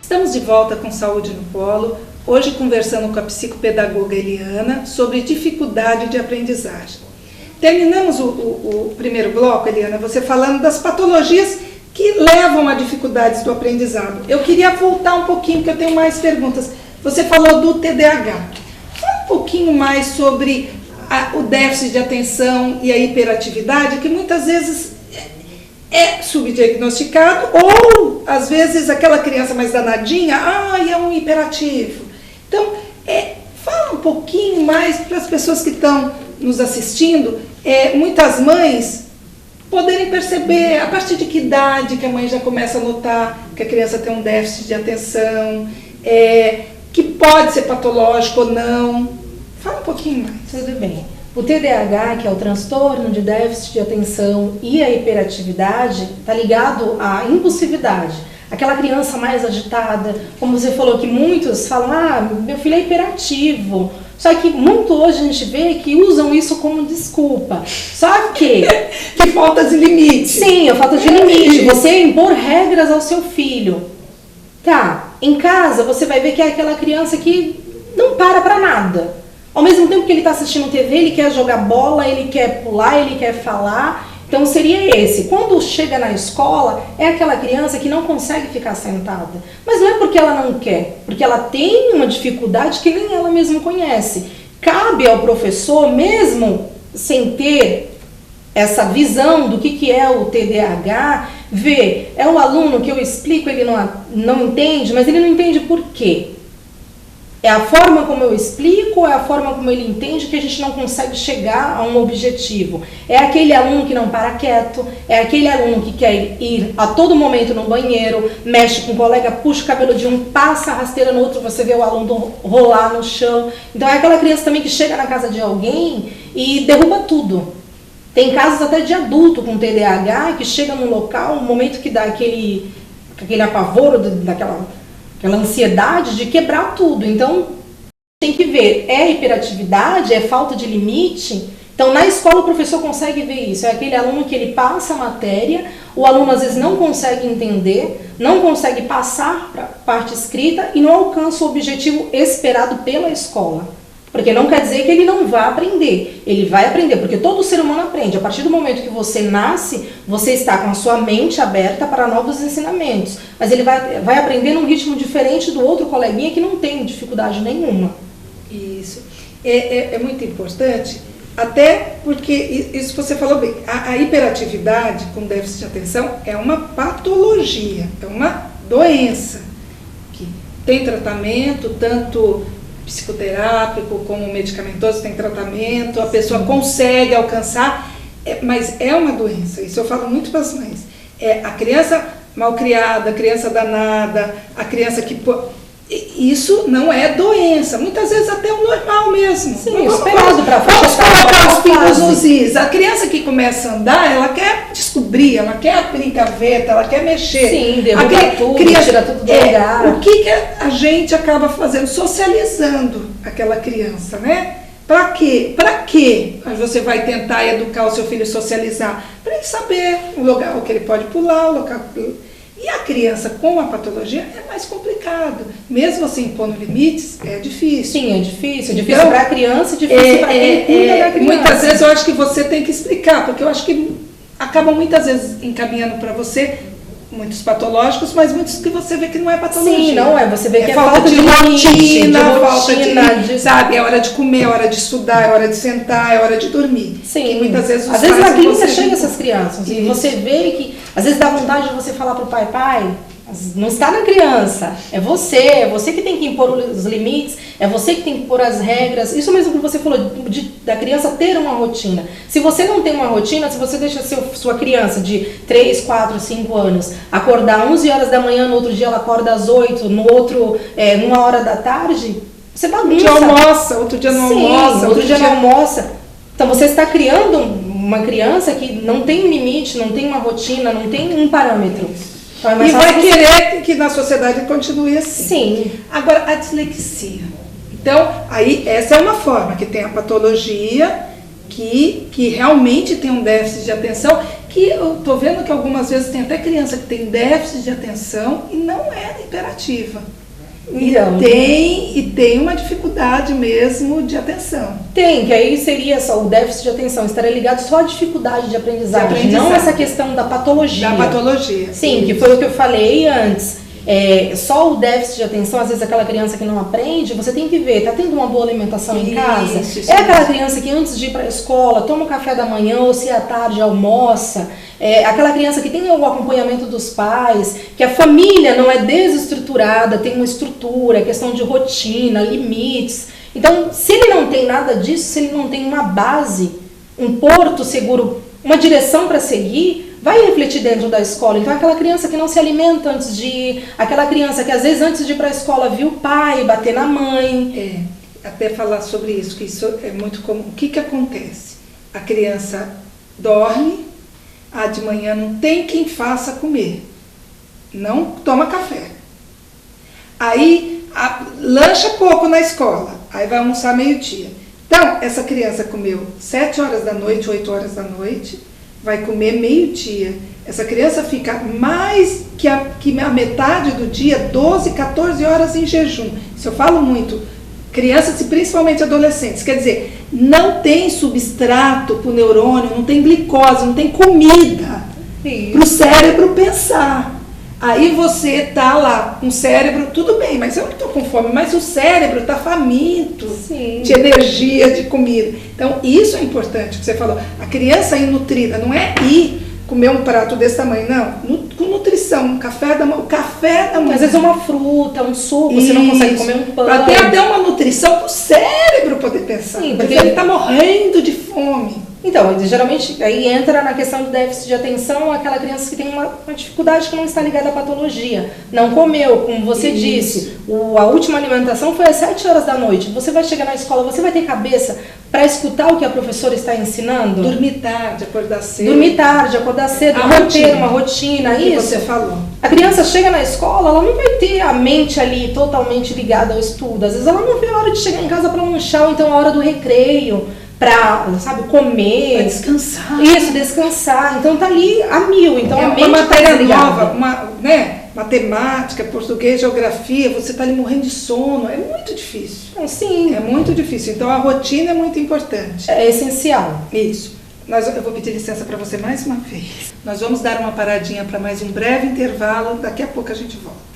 Estamos de volta com Saúde no Polo, hoje conversando com a psicopedagoga Eliana sobre dificuldade de aprendizagem. Terminamos o primeiro bloco, Eliana, você falando das patologias que levam a dificuldades do aprendizado. Eu queria voltar um pouquinho, porque eu tenho mais perguntas. Você falou do TDAH. Fala um pouquinho mais sobre o déficit de atenção e a hiperatividade, que muitas vezes é subdiagnosticado, ou às vezes aquela criança mais danadinha, é um hiperativo. Então, fala um pouquinho mais para as pessoas que estão nos assistindo, muitas mães poderem perceber a partir de que idade que a mãe já começa a notar que a criança tem um déficit de atenção, que pode ser patológico ou não. Fala um pouquinho mais. Tudo bem. O TDAH, que é o transtorno de déficit de atenção, e a hiperatividade, está ligado à impulsividade. Aquela criança mais agitada, como você falou, que muitos falam, meu filho é hiperativo. Só que muito hoje a gente vê que usam isso como desculpa. Só que falta de limite. Sim, a falta de limite. Você impor regras ao seu filho. Tá, em casa você vai ver que é aquela criança que não para nada. Ao mesmo tempo que ele está assistindo TV, ele quer jogar bola, ele quer pular, ele quer falar. Então seria esse. Quando chega na escola, é aquela criança que não consegue ficar sentada. Mas não é porque ela não quer, porque ela tem uma dificuldade que nem ela mesma conhece. Cabe ao professor, mesmo sem ter essa visão do que é o TDAH, ver, é o aluno que eu explico, ele não entende, mas ele não entende por quê? É a forma como eu explico ou é a forma como ele entende que a gente não consegue chegar a um objetivo? É aquele aluno que não para quieto, é aquele aluno que quer ir a todo momento no banheiro, mexe com o colega, puxa o cabelo de um, passa a rasteira no outro, você vê o aluno rolar no chão. Então é aquela criança também que chega na casa de alguém e derruba tudo. Tem casos até de adulto com TDAH que chega num local, no momento que dá aquele apavoro, aquela ansiedade de quebrar tudo. Então, tem que ver, é hiperatividade, é falta de limite. Então, na escola o professor consegue ver isso. É aquele aluno que ele passa a matéria, o aluno às vezes não consegue entender, não consegue passar para a parte escrita e não alcança o objetivo esperado pela escola. Porque não quer dizer que ele não vá aprender. Ele vai aprender, porque todo ser humano aprende. A partir do momento que você nasce, você está com a sua mente aberta para novos ensinamentos. Mas ele vai aprender num ritmo diferente do outro coleguinha que não tem dificuldade nenhuma. Isso. É muito importante, até porque, isso você falou bem, a hiperatividade com déficit de atenção é uma patologia, é uma doença que tem tratamento, tanto psicoterápico como medicamentoso, tem tratamento, a pessoa consegue alcançar, mas é uma doença. Isso eu falo muito para as mães. A criança malcriada, a criança danada, a criança que... Isso não é doença, muitas vezes até o normal mesmo. Sim, esperado para colocar os pingos nos is. A criança que começa a andar, ela quer descobrir, ela quer abrir gaveta, ela quer mexer. Sim, derruba tudo, tira tudo do lugar. O que a gente acaba fazendo? Socializando aquela criança, né? Para quê? Para quê? Você vai tentar educar o seu filho a socializar? Para ele saber o local que ele pode pular, o local que... E a criança com a patologia é mais complicado. Mesmo assim, impondo limites, é difícil. Sim, é difícil. É difícil para a criança e difícil para quem cuida da criança. Muitas vezes eu acho que você tem que explicar, porque eu acho que acabam muitas vezes encaminhando para você muitos patológicos, mas muitos que você vê que não é patologia. Sim, não é. Você vê que é falta de rotina, falta de... Sabe, é hora de comer, é hora de estudar, é hora de sentar, é hora de dormir. Sim. E muitas vezes às vezes na clínica chega essas crianças e você vê que às vezes dá vontade de você falar pro pai, não está na criança, é você que tem que impor os limites, é você que tem que impor as regras. Isso mesmo que você falou, da criança ter uma rotina. Se você não tem uma rotina, se você deixa sua criança de 3, 4, 5 anos acordar 11 horas da manhã, no outro dia ela acorda às 8, no outro, 1h da tarde, você bagunça. Um dia almoça, outro dia não almoça. Outro dia não almoça. Então você está criando uma criança que não tem um limite, não tem uma rotina, não tem um parâmetro. Então e vai querer que na sociedade continue assim. Sim. Agora, a dislexia. Então, aí, essa é uma forma que tem a patologia, que realmente tem um déficit de atenção, que eu tô vendo que algumas vezes tem até criança que tem déficit de atenção e não é hiperativa. Então, E tem uma dificuldade mesmo de atenção. tem, que aí seria só o déficit de atenção, estaria ligado só à dificuldade de aprendizagem, não essa questão da patologia. Da patologia. Sim, que foi o que eu falei antes. Só o déficit de atenção, às vezes aquela criança que não aprende, você tem que ver, tá tendo uma boa alimentação em casa? Isso, aquela criança que antes de ir para a escola toma o café da manhã ou se à tarde almoça? Aquela criança que tem o acompanhamento dos pais, que a família não é desestruturada, tem uma estrutura, questão de rotina, limites. Então, se ele não tem nada disso, se ele não tem uma base, um porto seguro, uma direção para seguir, vai refletir dentro da escola. Então, aquela criança que não se alimenta antes de ir, aquela criança que às vezes antes de ir para a escola viu o pai bater na mãe. Até falar sobre isso, que isso é muito comum. O que acontece? A criança dorme, de manhã não tem quem faça comer, não toma café. Aí, lancha pouco na escola, aí vai almoçar meio-dia. Então, essa criança comeu 7 horas da noite, 8 horas da noite, vai comer meio-dia. Essa criança fica mais que a metade do dia, 12, 14 horas em jejum. Isso eu falo muito. Crianças e principalmente adolescentes. Quer dizer, não tem substrato para o neurônio, não tem glicose, não tem comida para o cérebro pensar. Aí você tá lá com o cérebro, tudo bem, mas eu não estou com fome, mas o cérebro está faminto. Sim. De energia, de comida. Então, isso é importante que você falou. A criança ir nutrida não é ir comer um prato desse tamanho, não. Com nutrição, o café da manhã. Às vezes uma fruta, um suco, você não consegue comer um pão. Para ter até uma nutrição para o cérebro poder pensar. Sim, porque ele está morrendo de fome. Então, geralmente, aí entra na questão do déficit de atenção aquela criança que tem uma dificuldade que não está ligada à patologia. Não comeu, como você disse, a última alimentação foi às 7 horas da noite. Você vai chegar na escola, você vai ter cabeça para escutar o que a professora está ensinando? Dormir tarde, acordar cedo. Manter uma rotina, isso. Que você falou. A criança chega na escola, ela não vai ter a mente ali totalmente ligada ao estudo. Às vezes ela não vê a hora de chegar em casa para lanchar, ou então a hora do recreio, para, comer. Pra descansar. Isso, descansar. Então tá ali a mil. Então a mente uma matéria nova, matemática, português, geografia, você tá ali morrendo de sono. É muito difícil. Sim. É muito difícil. Então a rotina é muito importante. É essencial. Isso. Eu vou pedir licença para você mais uma vez. Nós vamos dar uma paradinha para mais um breve intervalo. Daqui a pouco a gente volta.